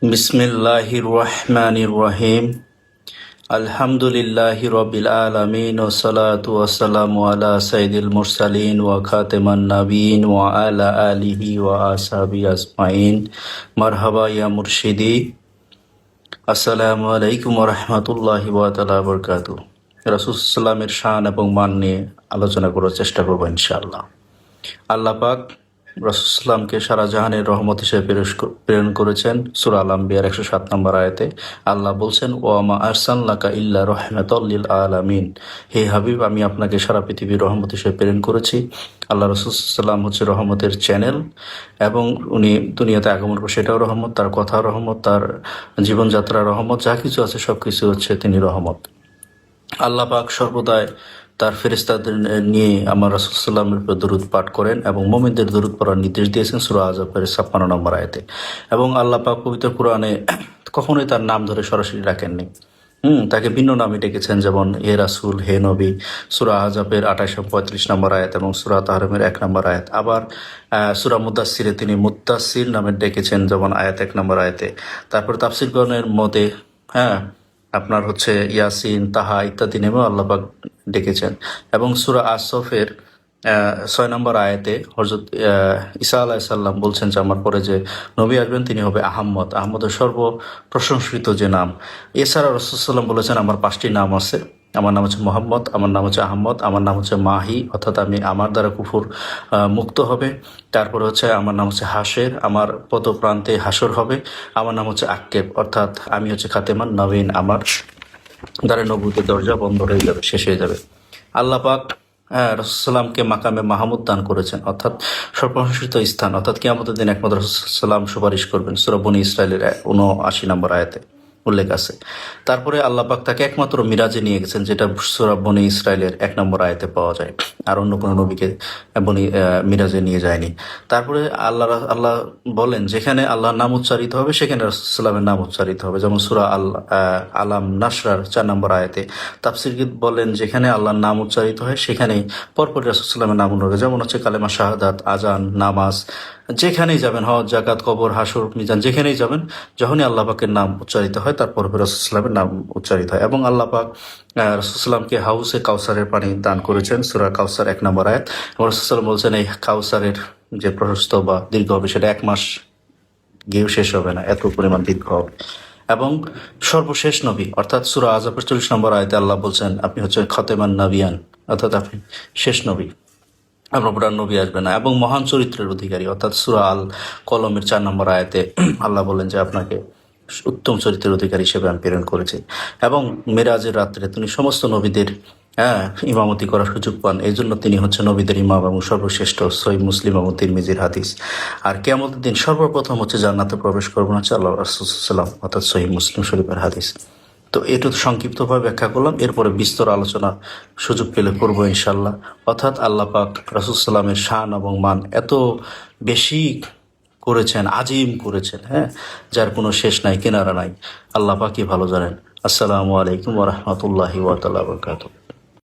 বিসমিল্লাহির রহমানির রহিম। আলহামদুলিল্লাহি রব্বিল আলামিন ওয়াসসালাতু ওয়াসসালামু আলা সাইয়্যিদিল মুরসালিন ওয়া খাতামান নাবিয়িন ওয়া আলা আলিহি ওয়া আসহাবিহি আজমাইন। মারহাবা ইয়া মুরশিদি। আসসালামু আলাইকুম ওয়া রাহমাতুল্লাহি ওয়া বারাকাতুহু। রাসূল সাল্লাল্লাহু শান এবং মান নিয়ে আলোচনা করার চেষ্টা করব ইনশাআল্লাহ। আল্লাহ পাক রাসূলুল্লাহকে সারা জাহানের রহমত হিসেবে প্রেরণ করেছেন। সূরা আল আম্বিয়ার 107 নম্বর আয়াতে আল্লাহ বলছেন, ওয়া মা আরসালনাকা ইল্লা রাহমাতাল লিল আলামিন। হে হাবিব, আমি আপনাকে সারা পৃথিবীর রহমত হিসেবে প্রেরণ করেছি। আল্লাহ রাসূল সাল্লাল্লাহু হচ্ছে রহমতের চ্যানেল এবং উনি দুনিয়াতে আগমন করে সেটাও রহমত, তার কথা রহমত, তার জীবনযাত্রা রহমত, যা কিছু আছে সবকিছু হচ্ছে তিনি রহমত। আল্লাহ পাক সর্বদাই তার ফেরেশতাদের নিয়ে আমার রাসূল সাল্লাল্লাহু আলাইহি ওয়াসাল্লামের উপর দরুদ পাঠ করেন এবং মুমিনদের দরুদ পড়ার নির্দেশ দিয়েছেন সূরা আযাবের 56 নম্বর আয়াতে। এবং আল্লাহ পাক পবিত্র কোরআনে কখনোই তার নাম ধরে সরাসরি ডাকেননি। তাকে ভিন্ন নামে ডেকেছেন, যেমন হে রাসূল, হে নবী, সূরা আযাবের 28 ও 35 নম্বর আয়াত এবং সূরা তাহরিমের 1 নম্বর আয়াত। আবার সূরা মুদাসসিরে তিনি মুত্তাসির নামে ডেকেছেন, যেমন আয়াত 1 নম্বর আয়াতে। তারপর তাফসীরগণের মতে আপনার হচ্ছে ইয়াসিন, তাহা ইত্যাদি নেমেও আল্লাহ পাক ডেকেছেন। এবং সূরা আসফের 6 নম্বর আয়াতে হযরত ঈসা আলাইহিস সালাম বলছেন যে আমার পরে যে নবী আসবেন তিনি হবে আহম্মদ, আহম্মদের সর্ব প্রশংসিত যে নাম। এছাড়া রাসূল সাল্লাম বলেছেন আমার 5টি নাম আছে। আমার নাম হচ্ছে মোহাম্মদ, আমার নাম হচ্ছে আহম্মদ, আমার নাম হচ্ছে মাহি, অর্থাৎ আমি আমার দ্বারা কুফর মুক্ত হবে। তারপরে হচ্ছে আমার নাম হচ্ছে হাসের, আমার পদপ্রান্তে হাসর হবে। আমার নাম হচ্ছে আক্কেব, অর্থাৎ আমি হচ্ছে খাতেমান নবীন, আমার দ্বারা নবুতের দরজা বন্ধ হয়ে যাবে, শেষ হয়ে যাবে। আল্লাহ পাক রাসূলুল্লাহকে মাকামে মাহমুদ দান করেছেন, অর্থাৎ সর্বপ্রশংসিত স্থান, অর্থাৎ কিয়ামতের দিন একমাত্র রাসূলুল্লাহ সুপারিশ করবেন। সূরা বনী ইসরাইলের 79 নম্বর আয়াতে উল্লেখ আছে। তারপরে আল্লাহ পাক তাকে একমাত্র মিরাজে নিয়ে গেছেন, যেটা সূরা বনী ইসরাইলের 1 নম্বর আয়াতে পাওয়া যায়। আর অন্য কোনো নবীকে মিরাজে নিয়ে যায়নি। তারপরে আল্লাহ বলেন যেখানে আল্লাহর নাম উচ্চারিত হবে সেখানে রাসূলুল্লাহের নাম উচ্চারিত হবে, যেমন সূরা আলাম নাসরার 4 নম্বর আয়াতে। তাফসীরবিদ বলেন যেখানে আল্লাহর নাম উচ্চারিত হয় সেখানেই পরপর রাসূলুল্লাহের নাম উল্লেখ, যেমন হচ্ছে কালেমা শাহাদাত, আজান, নামাজ, যেখানেই যাবেন, হজ, যাকাত, কবর, হাসর, মিজান, যেখানেই যাবেন, যখনই আল্লাহ পাকের নাম উচ্চারিত হয় তারপর রাসূলুল্লাহের নাম উচ্চারিত হয়। এবং আল্লাহ পাক রাসূলুল্লাহকে হাউসে কাউসারের পানি দান করেছেন, সূরা কাউসার 1 নম্বর আয়াত। এবং রাসূলুল্লাহ বলছেন এই কাউসারের যে প্রশস্ত বা দীর্ঘ হবে সেটা 1 মাস গিয়েও শেষ হবে না, এত পরিমাণ দীর্ঘ হবে। এবং সর্বশেষ নবী, অর্থাৎ সূরা আযাবের 40 নম্বর আয়াতে আল্লাহ বলছেন আপনি হচ্ছে খাতেমান নাবিয়ান, অর্থাৎ আপনি শেষ নবী, আপনার পর আর নবী আসবে না। এবং মহান চরিত্রের অধিকারী, অর্থাৎ সূরা আল কলমের 4 নম্বর আয়াতে আল্লাহ বলেন যে আপনাকে উত্তম চরিত্রের অধিকারী হিসেবে আমি প্রেরণ করেছি। এবং মেরাজের রাত্রে তিনি সমস্ত নবীদের ইমামতি করার সুযোগ পান, এই জন্য তিনি হচ্ছে নবীদের ইমাম এবং সর্বশ্রেষ্ঠ। সহিহ মুসলিম এবং তিরমিজির হাদিস। আর কিয়ামতের দিন সর্বপ্রথম হচ্ছে জান্নাতে প্রবেশ করবেন হচ্ছে আল্লাহ রাসূল সাল্লাল্লাহু আলাইহি ওয়াসাল্লাম, অর্থাৎ সহিহ মুসলিম শরীফের হাদিস। তো এটা সংক্ষিপ্তভাবে ব্যাখ্যা করলাম, এরপরে বিস্তর আলোচনা সুযোগ পেলে করবো ইনশাল্লাহ। অর্থাৎ আল্লাহ পাক রাসূল সাল্লামের শান এবং মান এত বেশি করেছেন, আজিম করেছেন, যার কোনো শেষ নাই, কিনারা নাই। আল্লাহ পাকই ভালো জানেন। আসসালামু আলাইকুম ওয়া রাহমাতুল্লাহি ওয়া বারাকাতুহু।